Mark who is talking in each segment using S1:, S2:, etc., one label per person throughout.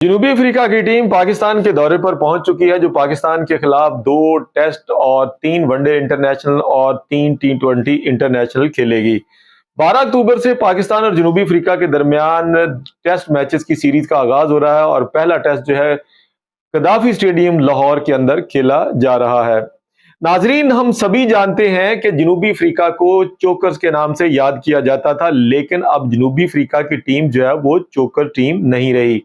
S1: जनूबी अफ्रीका की टीम पाकिस्तान के दौरे पर पहुंच चुकी है, जो पाकिस्तान के खिलाफ 2 टेस्ट और 3 वनडे इंटरनेशनल और 3 T20 इंटरनेशनल खेलेगी। 12 अक्टूबर से पाकिस्तान और जनूबी अफ्रीका के दरमियान टेस्ट मैचेस की सीरीज का आगाज हो रहा है और पहला टेस्ट जो है गद्दाफी स्टेडियम लाहौर के अंदर खेला जा रहा है। नाजरीन, हम सभी जानते हैं कि जनूबी अफ्रीका को चोकर्स के नाम से याद किया जाता था, लेकिन अब जनूबी अफ्रीका की टीम जो है वो चोकर टीम नहीं रही।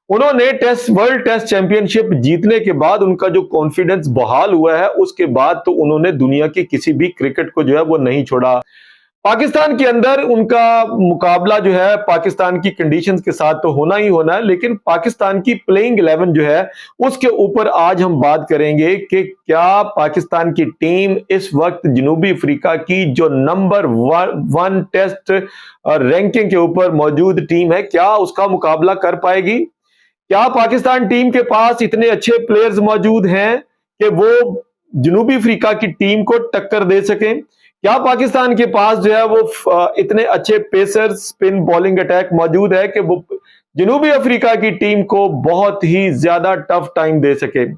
S1: उन्होंने वर्ल्ड टेस्ट चैंपियनशिप जीतने के बाद उनका जो कॉन्फिडेंस बहाल हुआ है, उसके बाद तो उन्होंने दुनिया की किसी भी क्रिकेट को जो है वो नहीं छोड़ा। पाकिस्तान के अंदर उनका मुकाबला जो है पाकिस्तान की कंडीशंस के साथ तो होना ही होना है, लेकिन पाकिस्तान की प्लेइंग 11 जो है उसके ऊपर आज हम बात करेंगे कि क्या पाकिस्तान की टीम इस वक्त जनूबी अफ्रीका की जो नंबर 1 टेस्ट रैंकिंग के ऊपर मौजूद टीम है, क्या उसका मुकाबला कर पाएगी? क्या पाकिस्तान टीम के पास इतने अच्छे प्लेयर्स मौजूद हैं कि वो जनूबी अफ्रीका की टीम को टक्कर दे सकें? क्या पाकिस्तान के पास जो है वो इतने अच्छे पेसर्स, स्पिन बॉलिंग अटैक मौजूद है कि वो जनूबी अफ्रीका की टीम को बहुत ही ज्यादा टफ टाइम दे सके?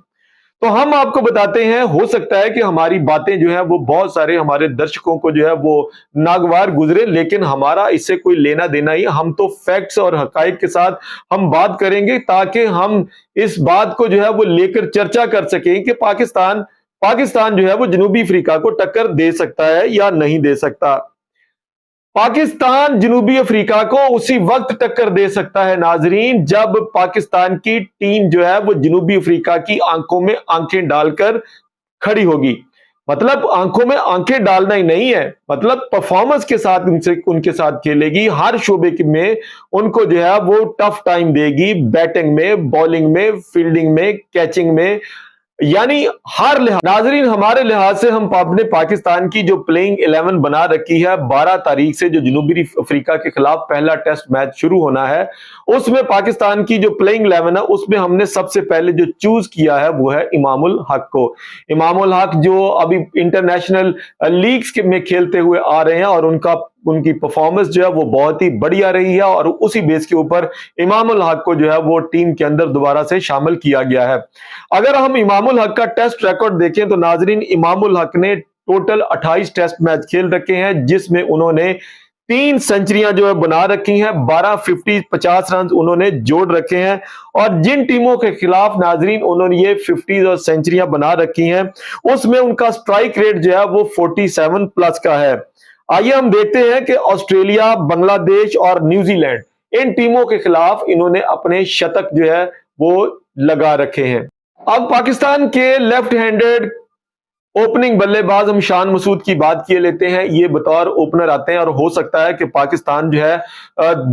S1: तो हम आपको बताते हैं, हो सकता है कि हमारी बातें जो है वो बहुत सारे हमारे दर्शकों को जो है वो नागवार गुजरे, लेकिन हमारा इससे कोई लेना देना ही। हम तो फैक्ट्स और हकाइक के साथ हम बात करेंगे ताकि हम इस बात को जो है वो लेकर चर्चा कर सकें कि पाकिस्तान जो है वो जनूबी अफ्रीका को टक्कर दे सकता है या नहीं दे सकता। पाकिस्तान जनूबी अफ्रीका को उसी वक्त टक्कर दे सकता है नाजरीन, जब पाकिस्तान की टीम जो है वो जनूबी अफ्रीका की आंखों में आंखें डालकर खड़ी होगी। मतलब आंखों में आंखें डालना ही नहीं है, मतलब परफॉर्मेंस के साथ उनके साथ खेलेगी। हर शोबे में उनको जो है वो टफ टाइम देगी, बैटिंग में, बॉलिंग में, फील्डिंग में, कैचिंग में, यानी हर लिहाज। नाजरीन, हमारे लिहाज से हम अपने पाकिस्तान की जो प्लेइंग 11 बना रखी है, 12 तारीख से जो जनूबी अफ्रीका के खिलाफ पहला टेस्ट मैच शुरू होना है, उसमें पाकिस्तान की जो प्लेइंग 11 है उसमें हमने सबसे पहले जो चूज किया है वो है इमामुल हक को। इमामुल हक जो अभी इंटरनेशनल लीग्स में खेलते हुए आ रहे हैं और उनकी परफॉर्मेंस जो है वो बहुत ही बढ़िया रही है और उसी बेस के ऊपर इमामुल हक को जो है वो टीम के अंदर दोबारा से शामिल किया गया है। अगर हम इमामुल हक का टेस्ट रिकॉर्ड देखें तो नाजरीन, इमामुल हक ने टोटल 28 टेस्ट मैच खेल रखे हैं, जिसमें उन्होंने 3 सेंचुरियां जो है बना रखी हैं, 12 50 रन उन्होंने जोड़ रखे हैं। और जिन टीमों के खिलाफ नाजरीन उन्होंने ये 50 और सेंचुरियां बना रखी हैं, उसमें उनका स्ट्राइक रेट जो है वो 47 प्लस का है। आइए हम देखते हैं कि ऑस्ट्रेलिया, बांग्लादेश और न्यूजीलैंड, इन टीमों के खिलाफ इन्होंने अपने शतक जो है वो लगा रखे हैं। अब पाकिस्तान के लेफ्ट हैंडेड ओपनिंग बल्लेबाज हम शान मसूद की बात किए लेते हैं। ये बतौर ओपनर आते हैं और हो सकता है कि पाकिस्तान जो है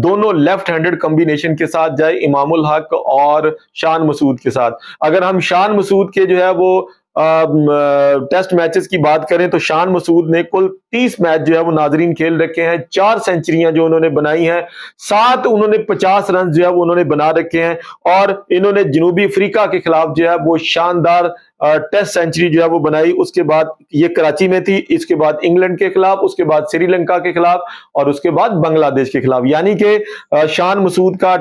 S1: दोनों लेफ्ट हैंडेड कॉम्बिनेशन के साथ जाए, इमामुल हक और शान मसूद के साथ। अगर हम शान मसूद के जो है वो टेस्ट मैचेस की बात करें तो शान मसूद ने कुल 30 मैच जो है वो नाजरीन खेल रखे हैं, 4 सेंचुरियां जो उन्होंने बनाई हैं, 7 उन्होंने 50 रन जो है वो उन्होंने बना रखे हैं और इन्होंने जनूबी अफ्रीका के खिलाफ जो है वो शानदार टेस्ट सेंचुरी जो है वो बनाई। उसके बाद ये कराची में थी, इसके बाद इंग्लैंड के खिलाफ, उसके बाद श्रीलंका के खिलाफ और उसके बाद बांग्लादेश के खिलाफ। यानी कि शान मसूद का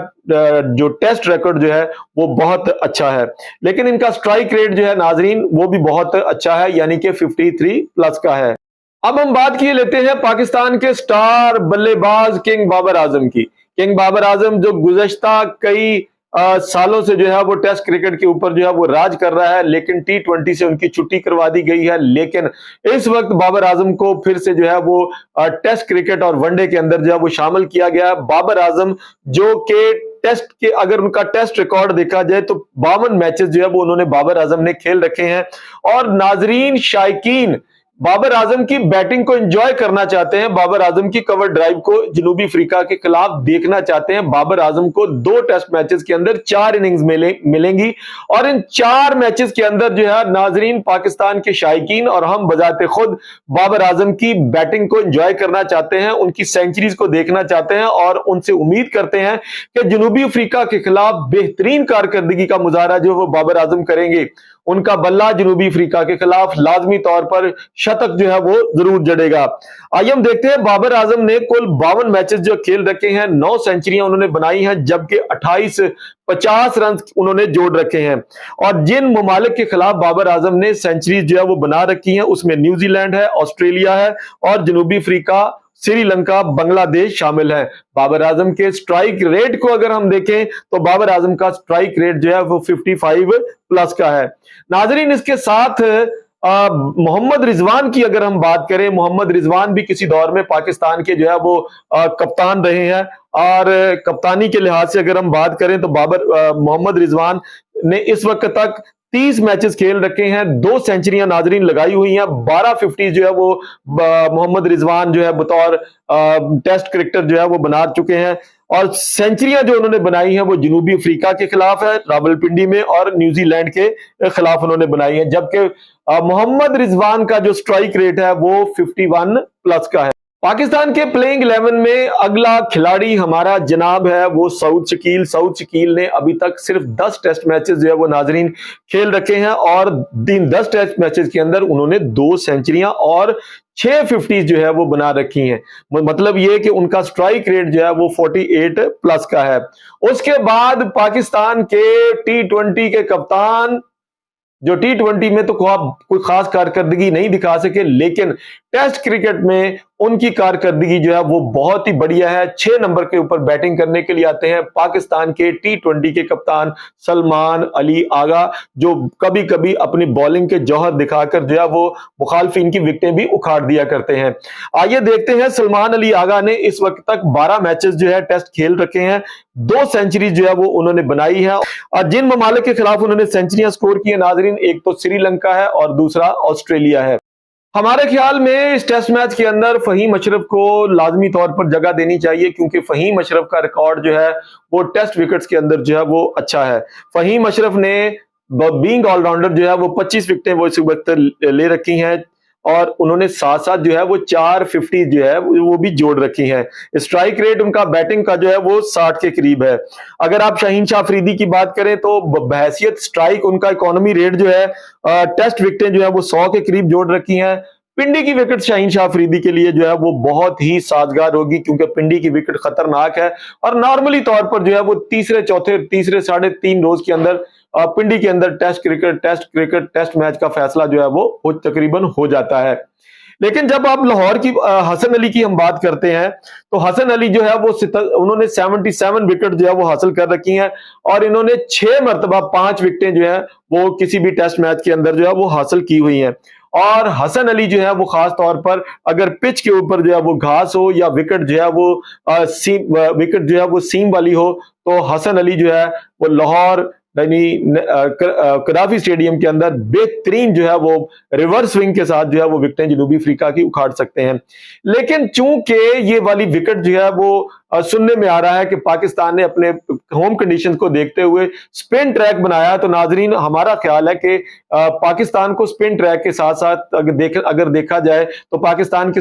S1: जो टेस्ट रिकॉर्ड जो है वो बहुत अच्छा है, लेकिन इनका स्ट्राइक रेट जो है नाजरीन वो भी बहुत अच्छा है, यानी कि 53 प्लस का है। अब हम बात किए लेते हैं पाकिस्तान के स्टार बल्लेबाज किंग बाबर आजम की। किंग बाबर आजम जो गुज़श्ता कई सालों से जो है वो टेस्ट क्रिकेट के ऊपर जो है वो राज कर रहा है, लेकिन T20 से उनकी छुट्टी करवा दी गई है। लेकिन इस वक्त बाबर आजम को फिर से जो है वो टेस्ट क्रिकेट और वनडे के अंदर जो है वो शामिल किया गया है। बाबर आजम जो के टेस्ट के, अगर उनका टेस्ट रिकॉर्ड देखा जाए तो 52 मैचेस जो है वो उन्होंने बाबर आजम ने खेल रखे हैं। और नाजरीन, शायकीन बाबर आजम की बैटिंग को एंजॉय करना चाहते हैं, बाबर आजम की कवर ड्राइव को जनूबी अफ्रीका के खिलाफ देखना चाहते हैं। बाबर आजम को 2 टेस्ट मैचेस के अंदर 4 इनिंग्स मिलेंगी और इन 4 मैचेस के अंदर जो है नाजरीन पाकिस्तान के शायकीन और हम बजाते खुद बाबर आजम की बैटिंग को एंजॉय करना चाहते हैं, उनकी सेंचुरीज को देखना चाहते हैं और उनसे उम्मीद करते हैं कि जनूबी अफ्रीका के खिलाफ बेहतरीन कारकर्दगी का मुजाहरा जो वो बाबर आजम करेंगे। उनका बल्ला जनूबी अफ्रीका के खिलाफ लाजमी तौर पर शतक जो है वो जरूर जड़ेगा। आइए हम देखते हैं, बाबर आजम ने कुल 52 मैचेस जो खेल रखे हैं, 9 सेंचुरियां उन्होंने बनाई हैं, जबकि 28 50 रन उन्होंने जोड़ रखे हैं। और जिन ममालिक के खिलाफ बाबर आजम ने सेंचुरी जो है वो बना रखी है, उसमें न्यूजीलैंड है, ऑस्ट्रेलिया है और जनूबी अफ्रीका, श्रीलंका, बांग्लादेश शामिल है। बाबर आजम के स्ट्राइक रेट को अगर हम देखें तो बाबर आजम का स्ट्राइक रेट जो है वो 55 प्लस का है। नाजरीन, इसके साथ मोहम्मद रिजवान की अगर हम बात करें, मोहम्मद रिजवान भी किसी दौर में पाकिस्तान के जो है वो कप्तान रहे हैं, और कप्तानी के लिहाज से अगर हम बात करें तो मोहम्मद रिजवान ने इस वक्त तक 30 मैचेस खेल रखे हैं, 2 सेंचुरियां नाजरीन लगाई हुई हैं, 12 50 जो है वो मोहम्मद रिजवान जो है बतौर टेस्ट क्रिकेटर जो है वो बना चुके हैं। और सेंचुरियां जो उन्होंने बनाई हैं वो जनूबी अफ्रीका के खिलाफ है, रावलपिंडी में, और न्यूजीलैंड के खिलाफ उन्होंने बनाई है, जबकि मोहम्मद रिजवान का जो स्ट्राइक रेट है वो 51 प्लस का है। पाकिस्तान के प्लेइंग 11 में अगला खिलाड़ी हमारा जनाब है वो सऊद शकील। सऊद शकील ने अभी तक सिर्फ 10 टेस्ट मैचेस जो है वो नाजरीन खेल रखे हैं, और 10 टेस्ट मैचेस के अंदर उन्होंने 2 सेंचुरियां और 6 50 जो है वो बना रखी हैं। मतलब ये कि उनका स्ट्राइक रेट जो है वो 48 प्लस का है। उसके बाद पाकिस्तान के T20 के कप्तान, जो T20 में तो कोई खास कारकर्दगी नहीं दिखा सके, लेकिन टेस्ट क्रिकेट में उनकी कारकर्दगी जो है वो बहुत ही बढ़िया है। 6 नंबर के ऊपर बैटिंग करने के लिए आते हैं पाकिस्तान के T20 के कप्तान सलमान अली आगा, जो कभी कभी अपनी बॉलिंग के जौहर दिखाकर जो है वो मुखालफिन की विकेटें भी उखाड़ दिया करते हैं। आइए देखते हैं, सलमान अली आगा ने इस वक्त तक 12 मैचेस जो है टेस्ट खेल रखे हैं, 2 सेंचुरी जो है वो उन्होंने बनाई है। और जिन ममालिक के खिलाफ उन्होंने सेंचुरियां स्कोर की है नाजरीन, एक तो श्रीलंका है और दूसरा ऑस्ट्रेलिया है। हमारे ख्याल में इस टेस्ट मैच के अंदर फहीम अशरफ को लाजमी तौर पर जगह देनी चाहिए, क्योंकि फहीम अशरफ का रिकॉर्ड जो है वो टेस्ट विकेट्स के अंदर जो है वो अच्छा है। फहीम अशरफ ने बीइंग ऑलराउंडर जो है वो 25 विकेटें वो इस वक्त ले रखी हैं, और उन्होंने साथ साथ जो है वो 4 50 जो है वो भी जोड़ रखी हैं। स्ट्राइक रेट उनका बैटिंग का जो है वो 60 के करीब है। अगर आप शाहीन शाह अफरीदी की बात करें तो बहैसियत स्ट्राइक उनका इकोनॉमी रेट जो है, टेस्ट विकेटें जो है वो 100 के करीब जोड़ रखी हैं। पिंडी की विकेट शाहीन शाह अफरीदी के लिए जो है वो बहुत ही साजगार होगी, क्योंकि पिंडी की विकेट खतरनाक है, और नॉर्मली तौर पर जो है वो तीसरे साढ़े 3 रोज के अंदर पिंडी के अंदर टेस्ट मैच का फैसला जो है वो तकरीबन हो जाता है। लेकिन जब आप लाहौर की हसन अली की हम बात करते हैं तो हसन अली जो है वो उन्होंने 77 विकेट जो है वो हासिल कर रखी हैं, और इन्होंने 6 मरतबा 5 विकेटें जो है वो किसी भी टेस्ट मैच के अंदर जो है वो हासिल की हुई हैं। और हसन अली जो है वो खास तौर पर अगर पिच के ऊपर जो है वो घास हो या विकेट जो है वो सीम वाली हो, तो हसन अली जो है वो लाहौर कदाफी स्टेडियम के अंदर बेहतरीन जो है वो रिवर्स स्विंग के साथ जो है वो विकेटें जनूबी अफ्रीका की उखाड़ सकते हैं। लेकिन चूंकि ये वाली विकेट जो है वो सुनने में आ रहा है कि पाकिस्तान ने अपने होम कंडीशंस को देखते हुए स्पिन ट्रैक बनाया, तो नाजरीन हमारा ख्याल है कि पाकिस्तान को स्पिन ट्रैक के साथ साथ अगर देखा जाए तो पाकिस्तान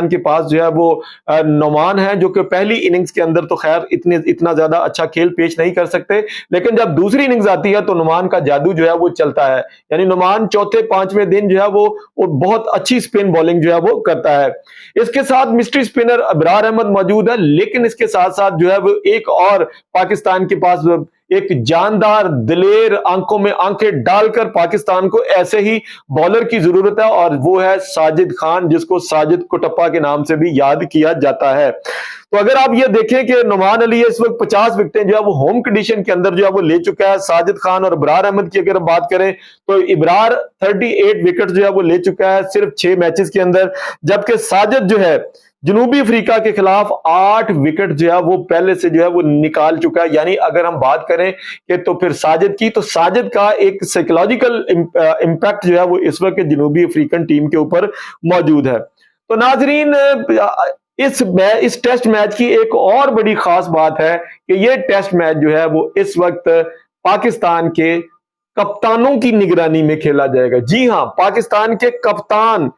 S1: के पास जो है वो नोमान है, जो कि पहली इनिंग्स के अंदर तो खैर इतना ज्यादा अच्छा खेल पेश नहीं कर सकते, लेकिन जब दूसरी इनिंग्स आती है तो नुमान का जादू जो है वो चलता है। यानी नुमान चौथे 5वें दिन जो है वो बहुत अच्छी स्पिन बॉलिंग जो है वो करता है। इसके साथ मिस्ट्री स्पिनर अबरार अहमद मौजूद है, लेकिन इसके साथ साथ जो है वो एक और पाकिस्तान के पास एक जानदार दिलेर आंखों में आंखें डालकर पाकिस्तान को ऐसे ही बॉलर की जरूरत है, और वो है साजिद खान, जिसको साजिद कुटप्पा के नाम से भी याद किया जाता है। तो अगर आप ये देखें कि नुमान अली इस वक्त 50 विकेटें जो है वो होम कंडीशन के अंदर जो है वो ले चुका है। साजिद खान और इब्रार अहमद की अगर बात करें तो इब्रार 38 विकेट जो है वो ले चुका है सिर्फ 6 मैचेस के अंदर, जबकि साजिद जो है जनूबी अफ्रीका के खिलाफ 8 विकेट जो है वो पहले से जो है वो निकाल चुका है। यानी अगर हम बात करें कि तो फिर साजिद की, तो साजिद का एक साइकोलॉजिकल इंपैक्ट जो है वो इस वक्त जनूबी अफ्रीकन टीम के ऊपर मौजूद है। तो नाजरीन इस टेस्ट मैच की एक और बड़ी खास बात है कि ये टेस्ट मैच जो है वो इस वक्त पाकिस्तान के कप्तानों की निगरानी में खेला जाएगा। जी हां, पाकिस्तान के कप्तान,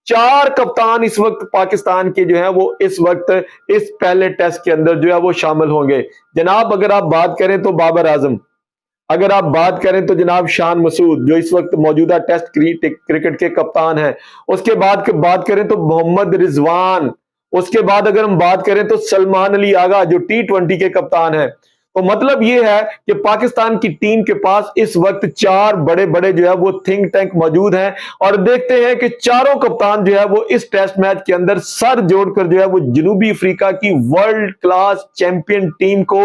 S1: 4 कप्तान इस वक्त पाकिस्तान के जो है वो इस वक्त इस पहले टेस्ट के अंदर जो है वो शामिल होंगे। जनाब अगर आप बात करें तो बाबर आजम, اگر آپ بات کریں تو جناب شان مسعود جو اس وقت موجودہ ٹیسٹ کرکٹ کے کپتان ہیں، اس کے بعد بات کریں تو محمد رضوان، اس کے بعد اگر ہم بات کریں تو سلمان علی آغا جو T20 کے کپتان ہیں۔ تو مطلب یہ ہے کہ پاکستان کی ٹیم کے پاس اس وقت 4 بڑے بڑے جو ہے وہ تھنک ٹینک موجود ہیں، اور دیکھتے ہیں کہ چاروں کپتان جو ہے وہ اس ٹیسٹ میچ کے اندر سر جوڑ کر جو ہے وہ جنوبی افریقہ کی ورلڈ کلاس چیمپئن ٹیم کو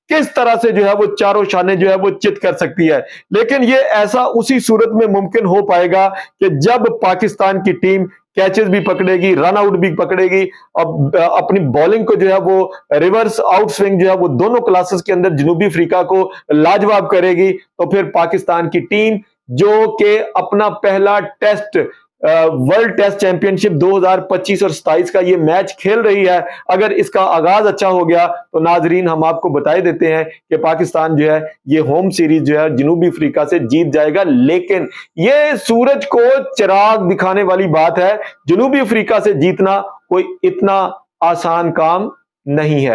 S1: کس طرح سے جو ہے وہ چاروں شانے جو ہے وہ چت کر سکتی ہے۔ لیکن یہ ایسا اسی صورت میں ممکن ہو پائے گا کہ جب پاکستان کی ٹیم کیچز بھی پکڑے گی، رن آؤٹ بھی پکڑے گی، اب اپنی بولنگ کو جو ہے وہ ریورس آؤٹ سوئنگ جو ہے وہ دونوں کلاسز کے اندر جنوبی افریقہ کو لاجواب کرے گی، تو پھر پاکستان کی ٹیم جو کہ اپنا پہلا ٹیسٹ ورلڈ ٹیسٹ چیمپئن شپ 2025 اور 27 کا یہ میچ کھیل رہی ہے، اگر اس کا آغاز اچھا ہو گیا تو ناظرین ہم آپ کو بتائے دیتے ہیں کہ پاکستان جو ہے یہ ہوم سیریز جو ہے جنوبی افریقہ سے جیت جائے گا۔ لیکن یہ سورج کو چراغ دکھانے والی بات ہے، جنوبی افریقہ سے جیتنا کوئی اتنا آسان کام نہیں ہے۔